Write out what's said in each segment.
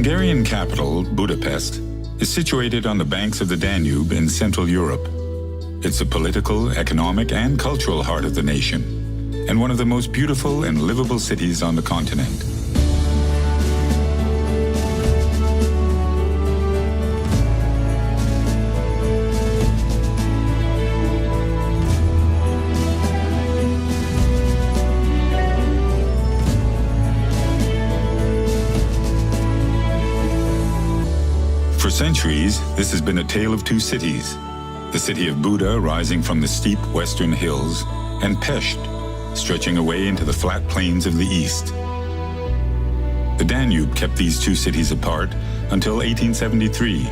Hungarian capital, Budapest, is situated on the banks of the Danube in Central Europe. It's the political, economic, and cultural heart of the nation, and one of the most beautiful and livable cities on the continent. For centuries, this has been a tale of two cities. The city of Buda rising from the steep western hills, and Pest stretching away into the flat plains of the east. The Danube kept these two cities apart until 1873,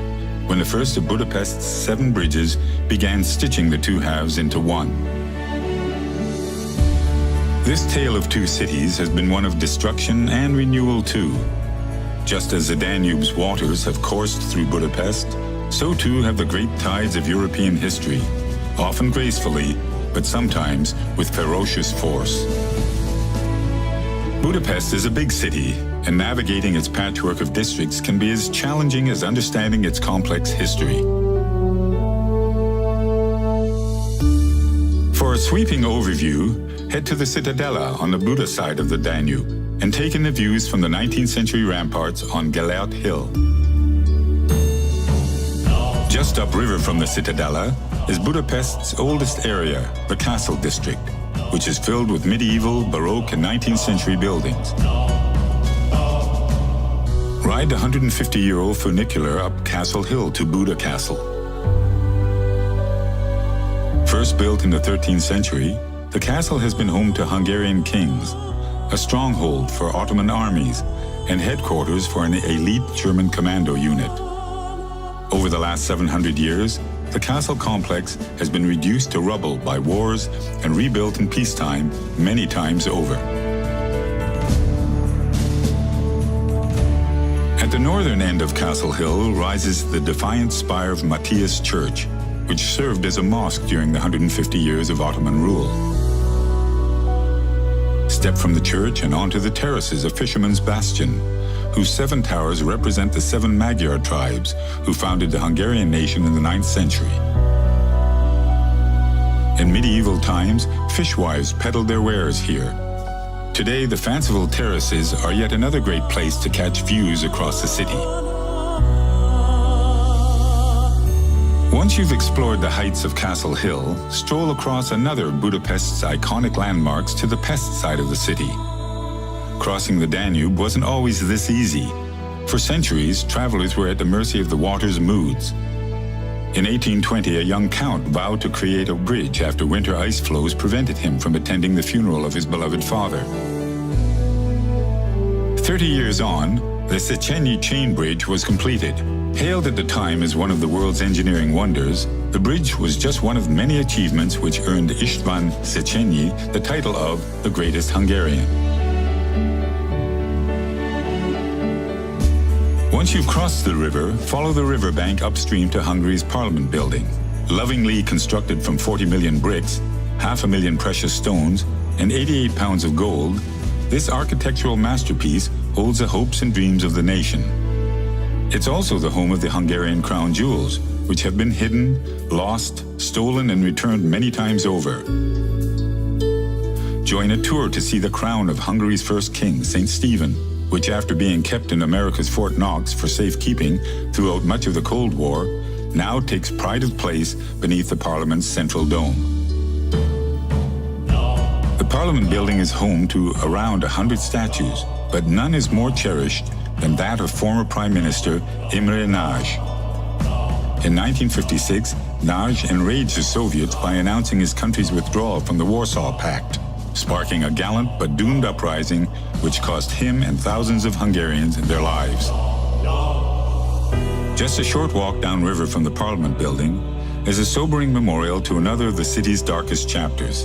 when the first of Budapest's 7 bridges began stitching the two halves into one. This tale of two cities has been one of destruction and renewal too. Just as the Danube's waters have coursed through Budapest, so too have the great tides of European history, often gracefully, but sometimes with ferocious force. Budapest is a big city, and navigating its patchwork of districts can be as challenging as understanding its complex history. For a sweeping overview, head to the Citadella on the Buda side of the Danube, and take in the views from the 19th century ramparts on Gellert Hill. Just upriver from the Citadella is Budapest's oldest area, the Castle District, which is filled with medieval, Baroque, and 19th century buildings. Ride the 150-year-old funicular up Castle Hill to Buda Castle. First built in the 13th century, the castle has been home to Hungarian kings, a stronghold for Ottoman armies, and headquarters for an elite German commando unit. Over the last 700 years, the castle complex has been reduced to rubble by wars and rebuilt in peacetime many times over. At the northern end of Castle Hill rises the defiant spire of Matthias Church, which served as a mosque during the 150 years of Ottoman rule. Step from the church and onto the terraces of Fisherman's Bastion, whose 7 towers represent the 7 Magyar tribes who founded the Hungarian nation in the 9th century. In medieval times, fishwives peddled their wares here. Today, the fanciful terraces are yet another great place to catch views across the city. Once you've explored the heights of Castle Hill, stroll across another of Budapest's iconic landmarks to the Pest side of the city. Crossing the Danube wasn't always this easy. For centuries, travelers were at the mercy of the water's moods. In 1820, a young count vowed to create a bridge after winter ice floes prevented him from attending the funeral of his beloved father. 30 years on, the Széchenyi chain bridge was completed. Hailed at the time as one of the world's engineering wonders, the bridge was just one of many achievements which earned István Széchenyi the title of the greatest Hungarian. Once you've crossed the river, follow the riverbank upstream to Hungary's Parliament building. Lovingly constructed from 40 million bricks, 500,000 precious stones, and 88 pounds of gold, this architectural masterpiece holds the hopes and dreams of the nation. It's also the home of the Hungarian crown jewels, which have been hidden, lost, stolen, and returned many times over. Join a tour to see the crown of Hungary's first king, St. Stephen, which after being kept in America's Fort Knox for safekeeping throughout much of the Cold War, now takes pride of place beneath the Parliament's central dome. The Parliament building is home to around 100 statues, but none is more cherished than that of former Prime Minister Imre Nagy. In 1956, Nagy enraged the Soviets by announcing his country's withdrawal from the Warsaw Pact, sparking a gallant but doomed uprising which cost him and thousands of Hungarians their lives. Just a short walk downriver from the Parliament building is a sobering memorial to another of the city's darkest chapters.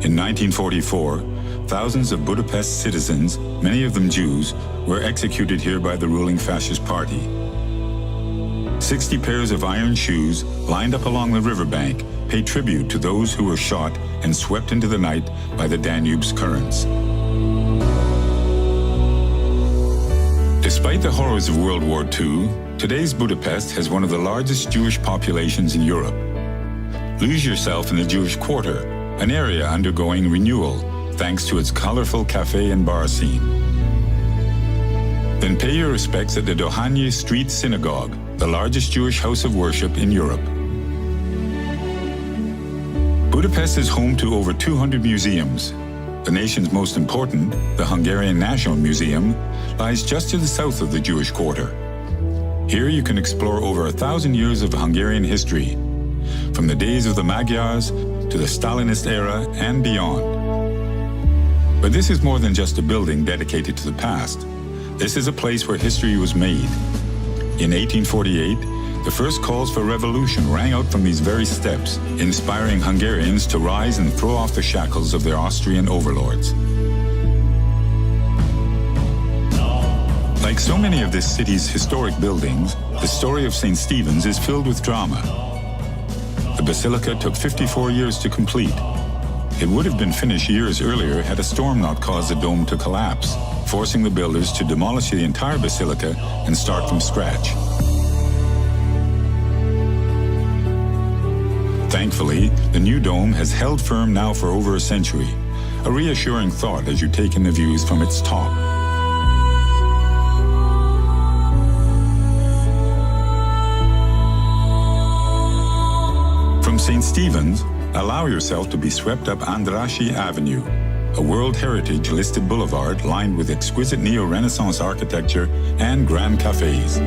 In 1944, thousands of Budapest citizens, many of them Jews, were executed here by the ruling fascist party. 60 pairs of iron shoes lined up along the riverbank pay tribute to those who were shot and swept into the night by the Danube's currents. Despite the horrors of World War II, today's Budapest has one of the largest Jewish populations in Europe. Lose yourself in the Jewish Quarter, an area undergoing renewal thanks to its colorful cafe and bar scene. Then pay your respects at the Dohányi Street Synagogue, the largest Jewish house of worship in Europe. Budapest is home to over 200 museums. The nation's most important, the Hungarian National Museum, lies just to the south of the Jewish Quarter. Here you can explore over 1,000 years of Hungarian history, from the days of the Magyars to the Stalinist era and beyond. But this is more than just a building dedicated to the past. This is a place where history was made. In 1848, the first calls for revolution rang out from these very steps, inspiring Hungarians to rise and throw off the shackles of their Austrian overlords. Like so many of this city's historic buildings, the story of St. Stephen's is filled with drama. The basilica took 54 years to complete. It would have been finished years earlier had a storm not caused the dome to collapse, forcing the builders to demolish the entire basilica and start from scratch. Thankfully, the new dome has held firm now for over a century, a reassuring thought as you take in the views from its top. From St. Stephen's, allow yourself to be swept up Andrássy Avenue, a World Heritage listed boulevard lined with exquisite neo-Renaissance architecture and grand cafes.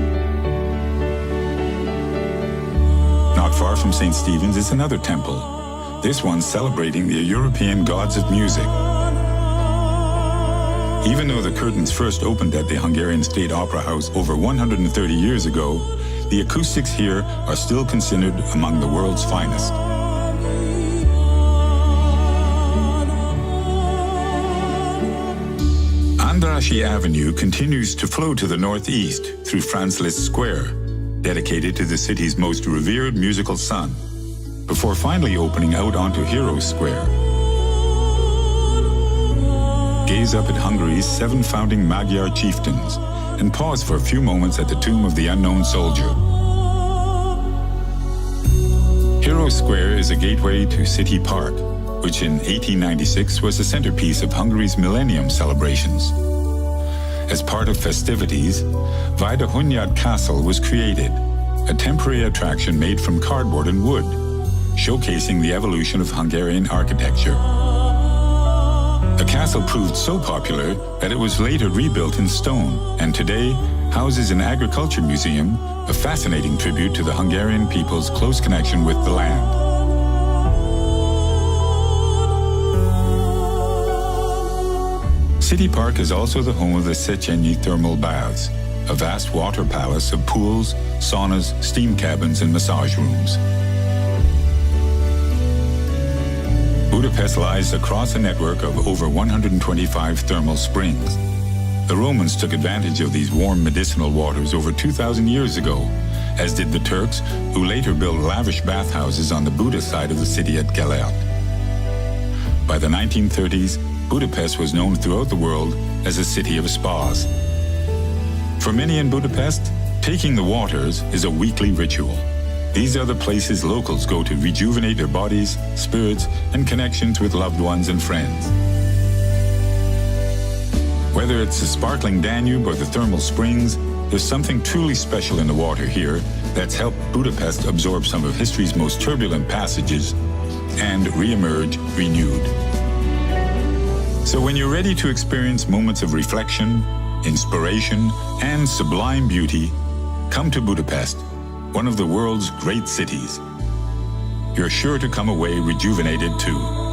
Not far from St. Stephen's is another temple, this one celebrating the European gods of music. Even though the curtains first opened at the Hungarian State Opera House over 130 years ago, the acoustics here are still considered among the world's finest. Andrássy Avenue continues to flow to the northeast through Franz Liszt Square, dedicated to the city's most revered musical son, before finally opening out onto Heroes Square. Gaze up at Hungary's 7 founding Magyar chieftains and pause for a few moments at the tomb of the unknown soldier. Heroes Square is a gateway to City Park, which in 1896 was the centerpiece of Hungary's Millennium celebrations. As part of festivities, Vajdahunyad Castle was created, a temporary attraction made from cardboard and wood, showcasing the evolution of Hungarian architecture. The castle proved so popular that it was later rebuilt in stone, and today houses an agriculture museum, a fascinating tribute to the Hungarian people's close connection with the land. City Park is also the home of the Széchenyi Thermal Baths, a vast water palace of pools, saunas, steam cabins, and massage rooms. Budapest lies across a network of over 125 thermal springs. The Romans took advantage of these warm medicinal waters over 2,000 years ago, as did the Turks, who later built lavish bathhouses on the Buda side of the city at Gellért. By the 1930s, Budapest was known throughout the world as a city of spas. For many in Budapest, taking the waters is a weekly ritual. These are the places locals go to rejuvenate their bodies, spirits, and connections with loved ones and friends. Whether it's the sparkling Danube or the thermal springs, there's something truly special in the water here that's helped Budapest absorb some of history's most turbulent passages and re-emerge renewed. So when you're ready to experience moments of reflection, inspiration, and sublime beauty, come to Budapest, one of the world's great cities. You're sure to come away rejuvenated too.